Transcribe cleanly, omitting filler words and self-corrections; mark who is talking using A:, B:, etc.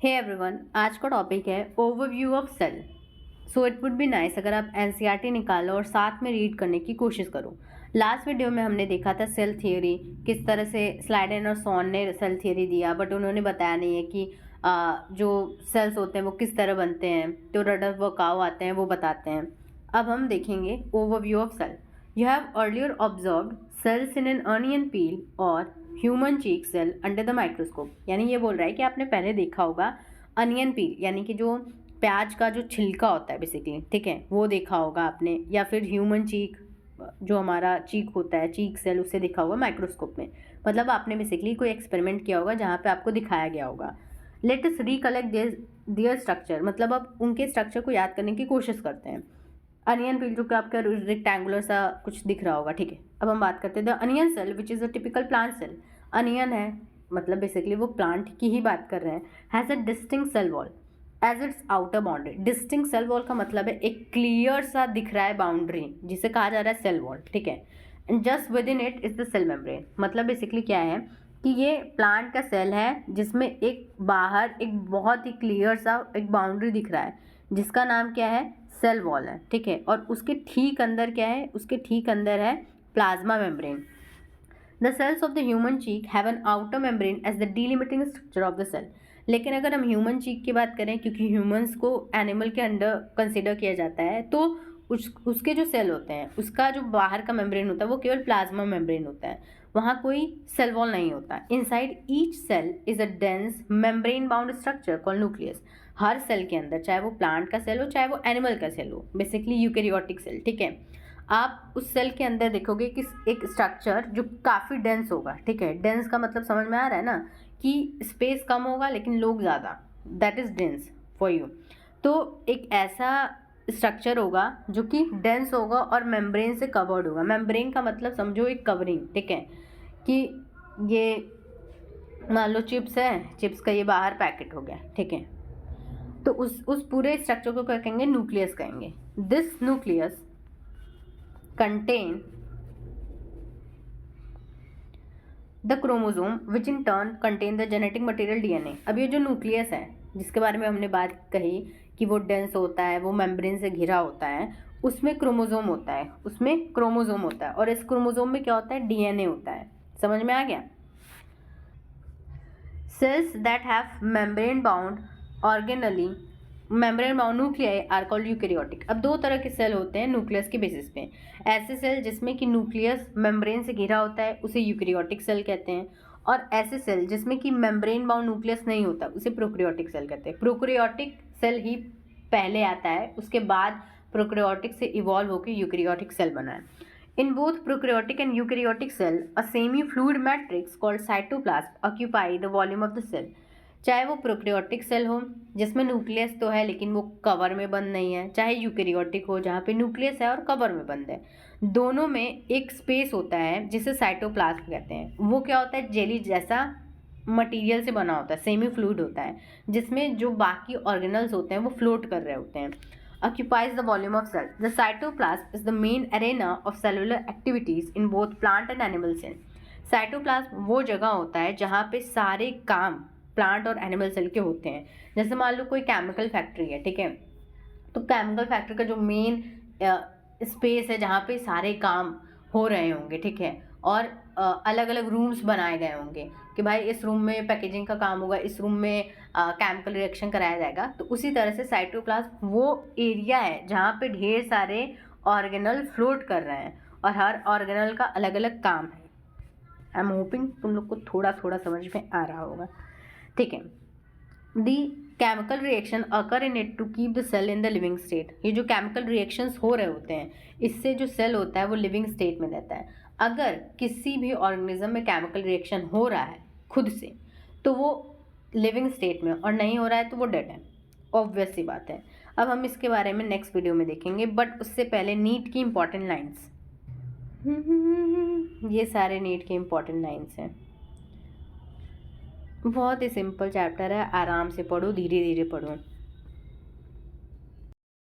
A: Hey everyone, आज का topic है overview of cell. So it would be nice अगर आप एनसीईआरटी निकालो और साथ में रीड करने की कोशिश करो। लास्ट वीडियो में हमने देखा था सेल थियोरी, किस तरह से स्लाइडेन और सॉन ने सेल थियोरी दिया, बट उन्होंने बताया नहीं है कि जो सेल्स होते हैं वो किस तरह बनते हैं, तो रदरवर्ड काउ आते हैं वो बताते हैं। अब हम देखेंगे overview of cell. You have earlier observed cells in an onion peel और human cheek cell under the microscope. यानी ये बोल रहा है कि आपने पहले देखा होगा अनियन पील, यानी कि जो प्याज का जो छिलका होता है बेसिकली, ठीक है, वो देखा होगा आपने, या फिर ह्यूमन चीक, जो हमारा चीक होता है, चीक सेल, उससे देखा होगा माइक्रोस्कोप में। मतलब आपने बेसिकली कोई एक्सपेरिमेंट किया होगा जहाँ पे आपको दिखाया गया होगा। Let us recollect there structure, मतलब अब उनके स्ट्रक्चर को याद करने की कोशिश करते हैं। अनियन पील जो कि आपका रेक्टेंगुलर सा कुछ दिख रहा होगा, ठीक है। अब हम बात करते हैं the onion cell which is a typical plant cell. Onion है मतलब बेसिकली वो प्लांट की ही बात कर रहे हैं। Has a distinct cell wall as its outer boundary. Distinct cell wall का मतलब है एक क्लियर सा दिख रहा है बाउंड्री, जिसे कहा जा रहा है सेल वॉल, ठीक है। And just within it is the cell membrane. मतलब बेसिकली क्या है कि ये प्लांट का सेल है जिसमें एक बाहर एक बहुत ही क्लियर सा एक बाउंड्री दिख रहा है, जिसका नाम क्या है, सेल वॉल है, ठीक है। और उसके ठीक अंदर क्या है, उसके ठीक अंदर है plasma membrane. The cells of the human cheek have an outer membrane as the delimiting structure of the cell. लेकिन अगर हम ह्यूमन चीक की बात करें, क्योंकि ह्यूमंस को एनिमल के अंडर कंसिडर किया जाता है, तो उसके जो सेल होते हैं उसका जो बाहर का मेम्ब्रेन होता है वो केवल प्लाज्मा मेम्ब्रेन होता है, वहाँ कोई सेल वॉल नहीं होता। Inside each cell is a dense membrane bound structure called nucleus. हर सेल के अंदर, चाहे वो प्लांट का सेल हो चाहे वो एनिमल का सेल हो, बेसिकली यूकेरियोटिक सेल, ठीक है, आप उस सेल के अंदर देखोगे कि एक स्ट्रक्चर जो काफ़ी डेंस होगा, ठीक है। डेंस का मतलब समझ में आ रहा है ना, कि स्पेस कम होगा लेकिन लोग ज़्यादा, that is dense for you. तो एक ऐसा स्ट्रक्चर होगा जो कि डेंस होगा और मेम्ब्रेन से कवर्ड होगा। मेम्ब्रेन का मतलब समझो एक कवरिंग, ठीक है, कि ये मान लो चिप्स है, चिप्स का ये बाहर पैकेट हो गया, ठीक है, तो उस पूरे स्ट्रक्चर को क्या कहेंगे, न्यूक्लियस कहेंगे। This nucleus contain the chromosome which in turn contain the genetic material DNA. अब ये जो न्यूक्लियस है जिसके बारे में हमने बात कही कि वो डेंस होता है, वो मेम्ब्रेन से घिरा होता है, उसमें क्रोमोसोम होता है, उसमें क्रोमोसोम होता है, और इस क्रोमोसोम में क्या होता है, डीएनए होता है। समझ में आ गया। Cells that have membrane bound organelles membrane bound nuclei are called eukaryotic. अब दो तरह के सेल होते हैं न्यूक्लियस के बेसिस पे। ऐसे सेल जिसमें कि न्यूक्लियस मेम्ब्रेन से घिरा होता है उसे यूकेरियोटिक सेल कहते हैं, और ऐसे सेल जिसमें कि मेम्ब्रेन बाउंड न्यूक्लियस नहीं होता उसे प्रोकैरियोटिक सेल कहते हैं। प्रोकैरियोटिक सेल ही पहले आता है, उसके बाद प्रोकैरियोटिक से इवॉल्व होकर यूकेरियोटिक सेल बना है। In both prokaryotic and eukaryotic cell, a semi-fluid matrix called cytoplasm occupy the volume of the cell. चाहे वो प्रोकैरियोटिक सेल हो जिसमें न्यूक्लियस तो है लेकिन वो कवर में बंद नहीं है, चाहे यूकेरियोटिक हो जहाँ पे न्यूक्लियस है और कवर में बंद है, दोनों में एक स्पेस होता है जिसे साइटोप्लाज्म कहते हैं। वो क्या होता है, जेली जैसा मटेरियल से बना होता है, सेमी फ्लूइड होता है, जिसमें जो बाकी ऑर्गेनल्स होते हैं वो फ्लोट कर रहे होते हैं। occupies the volume of cell. The cytoplasm is the main arena of cellular activities in both plant and animal cell. Cytoplasm वो जगह होता है जहाँ पे सारे काम प्लांट और एनिमल सेल के होते हैं। जैसे मान लो कोई केमिकल फैक्ट्री है, ठीक है, तो केमिकल फैक्ट्री का जो मेन स्पेस है जहाँ पे सारे काम हो रहे होंगे, ठीक है, और अलग अलग रूम्स बनाए गए होंगे कि भाई इस रूम में पैकेजिंग का काम होगा, इस रूम में केमिकल रिएक्शन कराया जाएगा। तो उसी तरह से साइटोप्लाज्म वो एरिया है जहाँ पे ढेर सारे ऑर्गेनल फ्लोट कर रहे हैं और हर ऑर्गेनल का अलग अलग काम है। आई एम होपिंग तुम लोग को थोड़ा थोड़ा समझ में आ रहा होगा, ठीक है। The chemical reaction occur in it to keep the cell in the living state. ये जो केमिकल रिएक्शंस हो रहे होते हैं इससे जो सेल होता है वो लिविंग स्टेट में रहता है। अगर किसी भी ऑर्गेनिज्म में केमिकल रिएक्शन हो रहा है खुद से तो वो लिविंग स्टेट में, और नहीं हो रहा है तो वो डेड है, ऑब्वियस सी बात है। अब हम इसके बारे में नेक्स्ट वीडियो में देखेंगे, बट उससे पहले नीट की इंपॉर्टेंट लाइन्स। ये सारे नीट के इंपॉर्टेंट लाइन्स हैं। बहुत ही सिंपल चैप्टर है, आराम से पढ़ो, धीरे धीरे पढ़ो।